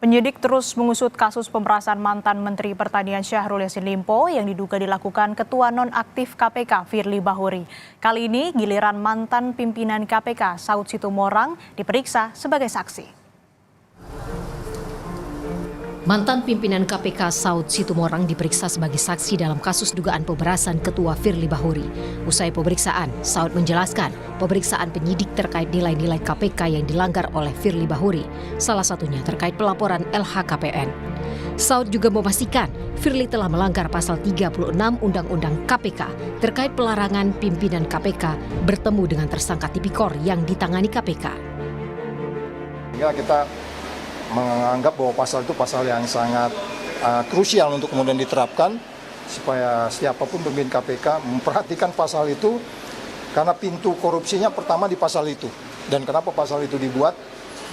Penyidik terus mengusut kasus pemerasan mantan Menteri Pertanian Syahrul Yassin Limpo yang diduga dilakukan Ketua Nonaktif KPK Firly Bahuri. Kali ini giliran mantan pimpinan KPK Saud Situmorang diperiksa sebagai saksi. Mantan pimpinan KPK Saud Situmorang diperiksa sebagai saksi dalam kasus dugaan pemerasan Ketua Firly Bahuri. Usai pemeriksaan, Saud menjelaskan pemeriksaan penyidik terkait nilai-nilai KPK yang dilanggar oleh Firly Bahuri, salah satunya terkait pelaporan LHKPN. Saud juga memastikan Firly telah melanggar pasal 36 Undang-Undang KPK terkait pelarangan pimpinan KPK bertemu dengan tersangka tipikor yang ditangani KPK. Ya, kita menganggap bahwa pasal itu pasal yang sangat krusial untuk kemudian diterapkan supaya siapapun pemimpin KPK memperhatikan pasal itu karena pintu korupsinya pertama di pasal itu. Dan kenapa pasal itu dibuat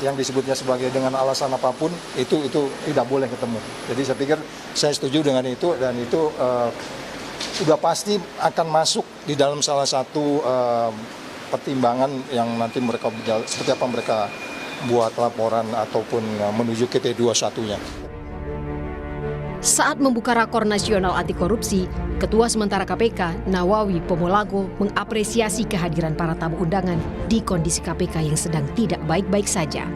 yang disebutnya sebagai dengan alasan apapun itu tidak boleh ketemu. Jadi saya pikir saya setuju dengan itu dan itu sudah pasti akan masuk di dalam salah satu pertimbangan yang nanti mereka seperti apa mereka buat laporan ataupun menuju ke T21-nya. Saat membuka Rakor Nasional Anti Korupsi, Ketua Sementara KPK Nawawi Pomolago mengapresiasi kehadiran para tamu undangan di kondisi KPK yang sedang tidak baik-baik saja.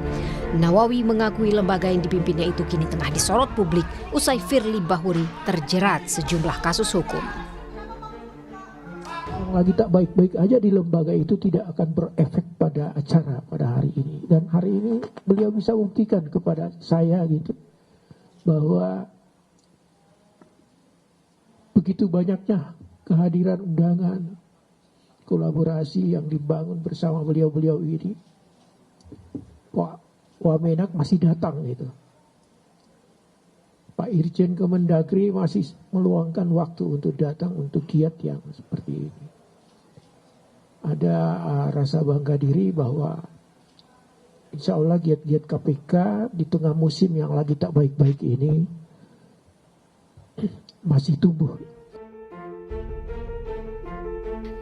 Nawawi mengakui lembaga yang dipimpinnya itu kini tengah disorot publik usai Firly Bahuri terjerat sejumlah kasus hukum. Lagi tak baik-baik aja di lembaga itu tidak akan berefek pada acara pada hari ini. Dan hari ini beliau bisa buktikan kepada saya gitu bahwa begitu banyaknya kehadiran undangan, kolaborasi yang dibangun bersama beliau-beliau ini. Pak Wamenak masih datang gitu. Pak Irjen Kemendagri masih meluangkan waktu untuk datang untuk giat yang seperti ini. Ada rasa bangga diri bahwa insya Allah giat-giat KPK di tengah musim yang lagi tak baik-baik ini masih tumbuh.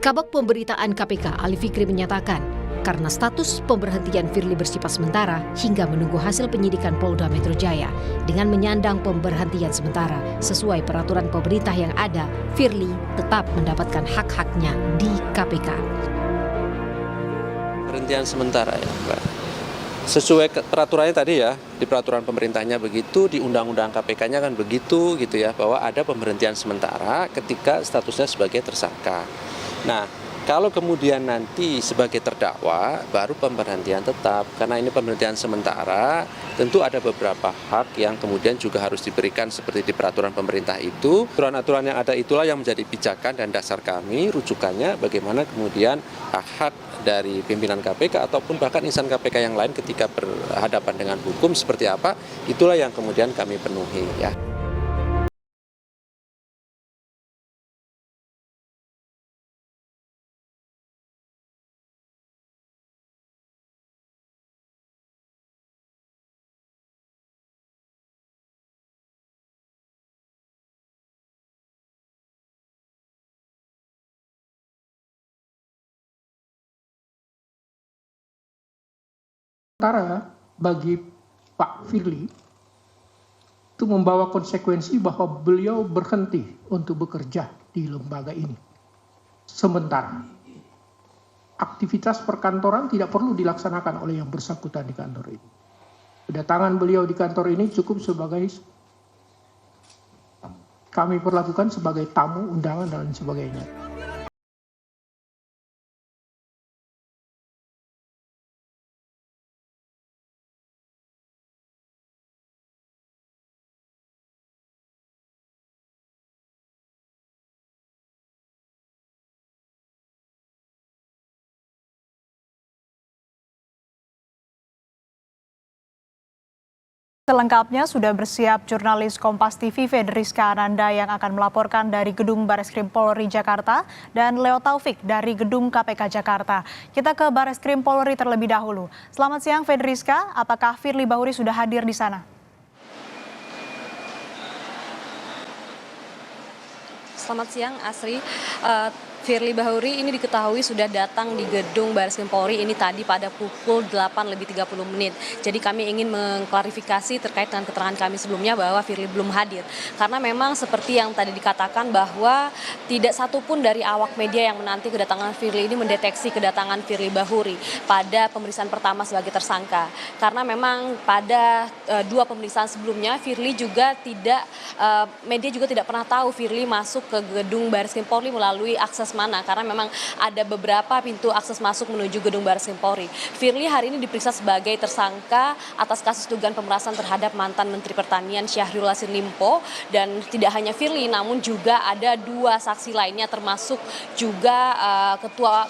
Kabag Pemberitaan KPK Ali Fikri menyatakan karena status pemberhentian Firly bersifat sementara hingga menunggu hasil penyidikan Polda Metro Jaya dengan menyandang pemberhentian sementara sesuai peraturan pemerintah yang ada, Firly tetap mendapatkan hak-haknya di KPK. Pemberhentian sementara ya, Pak. Sesuai peraturannya tadi ya, di peraturan pemerintahnya begitu, di undang-undang KPK-nya kan begitu gitu ya, bahwa ada pemberhentian sementara ketika statusnya sebagai tersangka. Nah, kalau kemudian nanti sebagai terdakwa, baru pemberhentian tetap. Karena ini pemberhentian sementara, tentu ada beberapa hak yang kemudian juga harus diberikan seperti di peraturan pemerintah itu. Aturan-aturan yang ada itulah yang menjadi pijakan dan dasar kami, rujukannya bagaimana kemudian hak-hak dari pimpinan KPK ataupun bahkan insan KPK yang lain ketika berhadapan dengan hukum seperti apa, itulah yang kemudian kami penuhi ya. Sementara bagi Pak Firly itu membawa konsekuensi bahwa beliau berhenti untuk bekerja di lembaga ini. Sementara aktivitas perkantoran tidak perlu dilaksanakan oleh yang bersangkutan di kantor ini. Kedatangan beliau di kantor ini cukup sebagai kami perlakukan sebagai tamu undangan dan sebagainya. Selengkapnya sudah bersiap jurnalis Kompas TV Fedriska Ananda yang akan melaporkan dari Gedung Bareskrim Polri Jakarta dan Leo Taufik dari Gedung KPK Jakarta. Kita ke Bareskrim Polri terlebih dahulu. Selamat siang Fedriska, apakah Firly Bahuri sudah hadir di sana? Selamat siang Asri. Firly Bahuri ini diketahui sudah datang di gedung Bareskrim Polri ini tadi pada pukul 8:30. Jadi kami ingin mengklarifikasi terkait dengan keterangan kami sebelumnya bahwa Firly belum hadir. Karena memang seperti yang tadi dikatakan bahwa tidak satupun dari awak media yang menanti kedatangan Firly ini mendeteksi kedatangan Firly Bahuri pada pemeriksaan pertama sebagai tersangka. Karena memang pada dua pemeriksaan sebelumnya Firly juga media juga tidak pernah tahu Firly masuk ke gedung Bareskrim Polri melalui akses mana, karena memang ada beberapa pintu akses masuk menuju gedung Bareskrim Polri. Firly hari ini diperiksa sebagai tersangka atas kasus dugaan pemerasan terhadap mantan Menteri Pertanian Syahrul Yassin Limpo, dan tidak hanya Firly namun juga ada dua saksi lainnya termasuk juga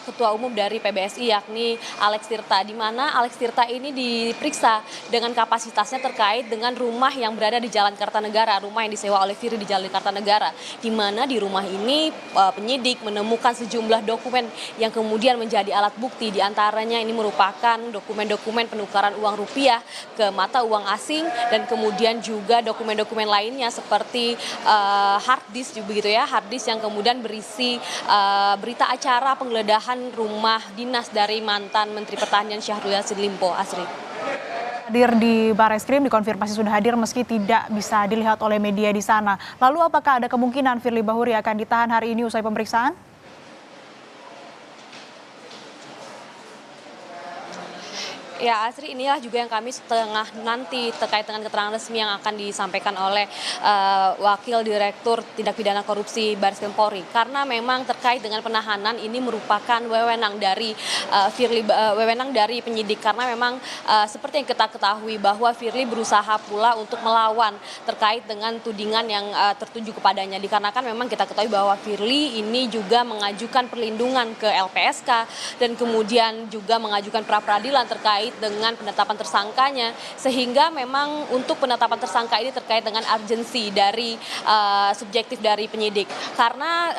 ketua umum dari PBSI yakni Alex Tirta, di mana Alex Tirta ini diperiksa dengan kapasitasnya terkait dengan rumah yang berada di Jalan Kartanegara, rumah yang disewa oleh Firly di Jalan Kartanegara, di mana di rumah ini penyidik menemukan sejumlah dokumen yang kemudian menjadi alat bukti. Di antaranya ini merupakan dokumen-dokumen penukaran uang rupiah ke mata uang asing, dan kemudian juga dokumen-dokumen lainnya seperti hard disk begitu ya, hard disk yang kemudian berisi berita acara penggeledahan rumah dinas dari mantan Menteri Pertanian Syahrul Yassin Limpo. Asri. Hadir di Bareskrim, dikonfirmasi sudah hadir meski tidak bisa dilihat oleh media di sana. Lalu apakah ada kemungkinan Firly Bahuri akan ditahan hari ini usai pemeriksaan? Ya Asri, inilah juga yang kami setengah nanti terkait dengan keterangan resmi yang akan disampaikan oleh Wakil Direktur Tindak Pidana Korupsi Bareskrim Polri. Karena memang terkait dengan penahanan ini merupakan wewenang dari wewenang dari penyidik, karena memang seperti yang kita ketahui bahwa Firly berusaha pula untuk melawan terkait dengan tudingan yang tertuju kepadanya. Dikarenakan memang kita ketahui bahwa Firly ini juga mengajukan perlindungan ke LPSK dan kemudian juga mengajukan pra-peradilan terkait dengan penetapan tersangkanya, sehingga memang untuk penetapan tersangka ini terkait dengan urgensi dari subjektif dari penyidik, karena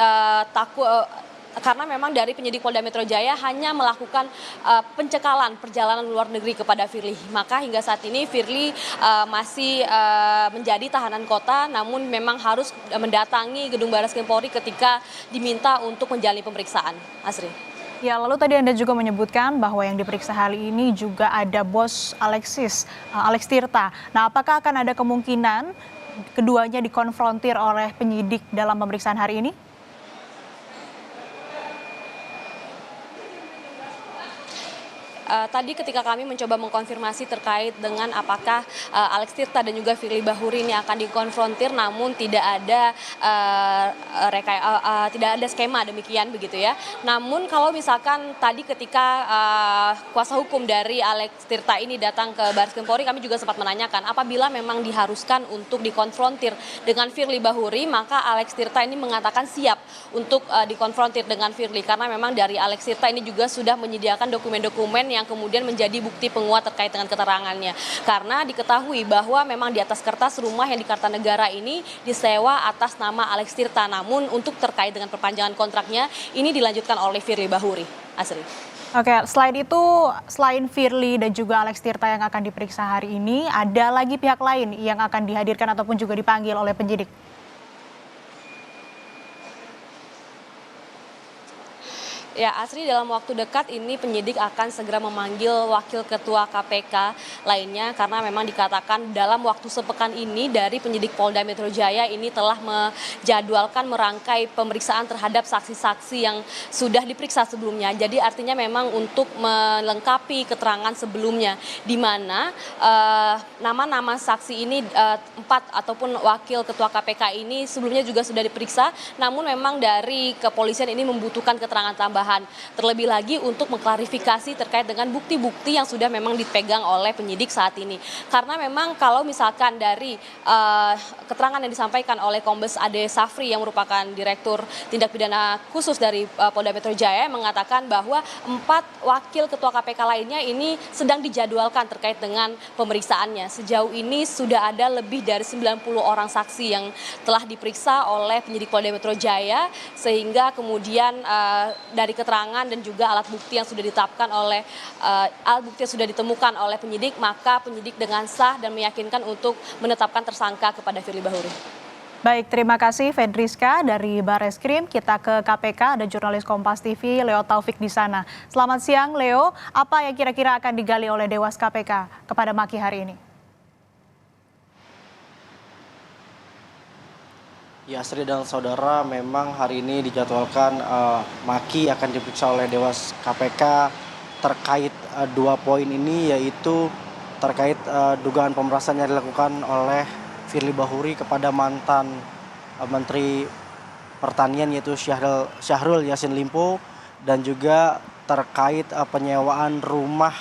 karena memang dari penyidik Polda Metro Jaya hanya melakukan pencekalan perjalanan luar negeri kepada Firly. Maka hingga saat ini Firly masih menjadi tahanan kota, namun memang harus mendatangi gedung Bareskrim Polri ketika diminta untuk menjalani pemeriksaan. Asri. Ya, lalu tadi Anda juga menyebutkan bahwa yang diperiksa hari ini juga ada bos Alex Tirta. Nah, apakah akan ada kemungkinan keduanya dikonfrontir oleh penyidik dalam pemeriksaan hari ini? Tadi ketika kami mencoba mengkonfirmasi terkait dengan apakah Alex Tirta dan juga Firly Bahuri ini akan dikonfrontir, namun tidak ada tidak ada skema demikian begitu ya. Namun kalau misalkan tadi ketika kuasa hukum dari Alex Tirta ini datang ke Bareskrim Polri, kami juga sempat menanyakan apabila memang diharuskan untuk dikonfrontir dengan Firly Bahuri, maka Alex Tirta ini mengatakan siap untuk dikonfrontir dengan Firly, karena memang dari Alex Tirta ini juga sudah menyediakan dokumen-dokumen yang kemudian menjadi bukti penguat terkait dengan keterangannya. Karena diketahui bahwa memang di atas kertas rumah yang di Kartanegara ini disewa atas nama Alex Tirta, namun untuk terkait dengan perpanjangan kontraknya ini dilanjutkan oleh Firly Bahuri. Asri. Oke, selain Firly dan juga Alex Tirta yang akan diperiksa hari ini, ada lagi pihak lain yang akan dihadirkan ataupun juga dipanggil oleh penyidik? Ya, Asri, dalam waktu dekat ini penyidik akan segera memanggil Wakil Ketua KPK lainnya, karena memang dikatakan dalam waktu sepekan ini dari penyidik Polda Metro Jaya ini telah menjadwalkan merangkai pemeriksaan terhadap saksi-saksi yang sudah diperiksa sebelumnya. Jadi artinya memang untuk melengkapi keterangan sebelumnya, di mana nama-nama saksi ini 4 ataupun Wakil Ketua KPK ini sebelumnya juga sudah diperiksa, namun memang dari kepolisian ini membutuhkan keterangan tambahan. Terlebih lagi untuk mengklarifikasi terkait dengan bukti-bukti yang sudah memang dipegang oleh penyidik saat ini. Karena memang kalau misalkan dari keterangan yang disampaikan oleh Kombes Ade Safri yang merupakan Direktur Tindak Pidana Khusus dari Polda Metro Jaya mengatakan bahwa 4 wakil ketua KPK lainnya ini sedang dijadwalkan terkait dengan pemeriksaannya. Sejauh ini sudah ada lebih dari 90 orang saksi yang telah diperiksa oleh penyidik Polda Metro Jaya, sehingga kemudian dari keterangan dan juga alat bukti yang sudah ditetapkan oleh alat bukti yang sudah ditemukan oleh penyidik, maka penyidik dengan sah dan meyakinkan untuk menetapkan tersangka kepada Firly Bahuri. Baik, terima kasih Fedriska dari Bareskrim. Kita ke KPK, ada jurnalis Kompas TV Leo Taufik di sana. Selamat siang Leo, apa yang kira-kira akan digali oleh Dewas KPK kepada Maki hari ini? Ya, Sri dan saudara, memang hari ini dijadwalkan Maki akan diperiksa oleh Dewas KPK terkait 2 poin ini, yaitu terkait dugaan pemerasan yang dilakukan oleh Firly Bahuri kepada mantan Menteri Pertanian yaitu Syahrul Yassin Limpo, dan juga terkait penyewaan rumah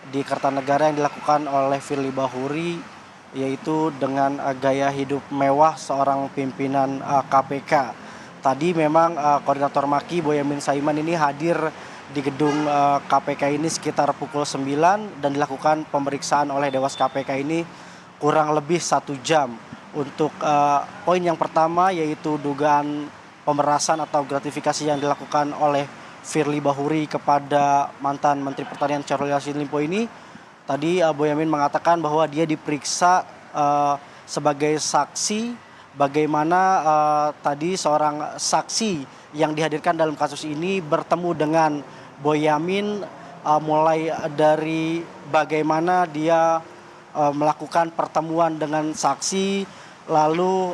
di Kertanegara yang dilakukan oleh Firly Bahuri, yaitu dengan gaya hidup mewah seorang pimpinan KPK. Tadi memang koordinator Maki Boyamin Saiman ini hadir di gedung KPK ini sekitar pukul 9 dan dilakukan pemeriksaan oleh Dewas KPK ini kurang lebih 1 jam. Untuk poin yang pertama yaitu dugaan pemerasan atau gratifikasi yang dilakukan oleh Firly Bahuri kepada mantan Menteri Pertanian Syahrul Yassin Limpo ini. Tadi Boyamin mengatakan bahwa dia diperiksa sebagai saksi, bagaimana tadi seorang saksi yang dihadirkan dalam kasus ini bertemu dengan Boyamin, mulai dari bagaimana dia melakukan pertemuan dengan saksi, lalu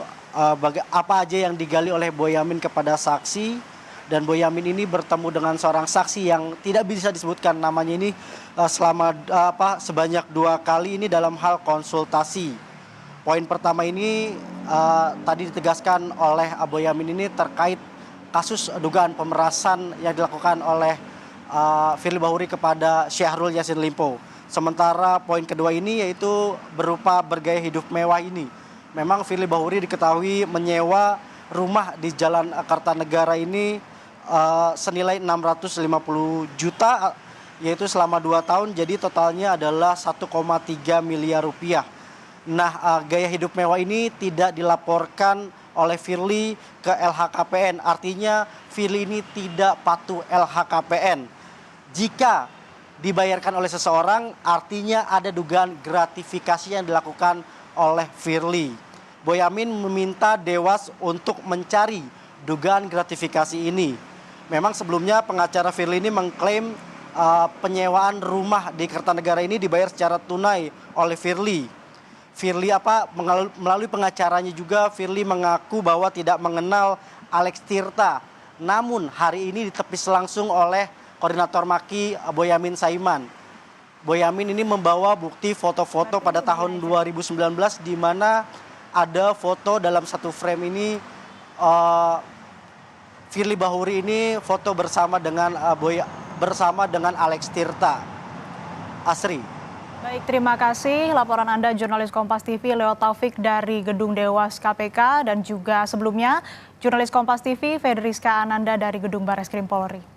apa aja yang digali oleh Boyamin kepada saksi, dan Boyamin ini bertemu dengan seorang saksi yang tidak bisa disebutkan namanya ini sebanyak 2 kali ini dalam hal konsultasi. Poin pertama ini tadi ditegaskan oleh Boyamin ini terkait kasus dugaan pemerasan yang dilakukan oleh Firly Bahuri kepada Syahrul Yassin Limpo. Sementara poin kedua ini yaitu berupa bergaya hidup mewah ini. Memang Firly Bahuri diketahui menyewa rumah di Jalan Kertanegara ini senilai 650 juta, yaitu selama 2 tahun, jadi totalnya adalah 1,3 miliar rupiah. Nah, gaya hidup mewah ini tidak dilaporkan oleh Firly ke LHKPN, artinya Firly ini tidak patuh LHKPN. Jika dibayarkan oleh seseorang, artinya ada dugaan gratifikasi yang dilakukan oleh Firly. Boyamin meminta Dewas untuk mencari dugaan gratifikasi ini. Memang sebelumnya pengacara Firly ini mengklaim penyewaan rumah di Kertanegara ini dibayar secara tunai oleh Firly. Melalui pengacaranya juga Firly mengaku bahwa tidak mengenal Alex Tirta. Namun hari ini ditepis langsung oleh koordinator Maki Boyamin Saiman. Boyamin ini membawa bukti foto-foto pada tahun 2019 di mana ada foto dalam satu frame ini Firly Bahuri ini foto bersama dengan Alex Tirta. Asri. Baik, terima kasih laporan Anda jurnalis Kompas TV Leo Taufik dari Gedung Dewas KPK, dan juga sebelumnya jurnalis Kompas TV Fedriska Ananda dari Gedung Bareskrim Polri.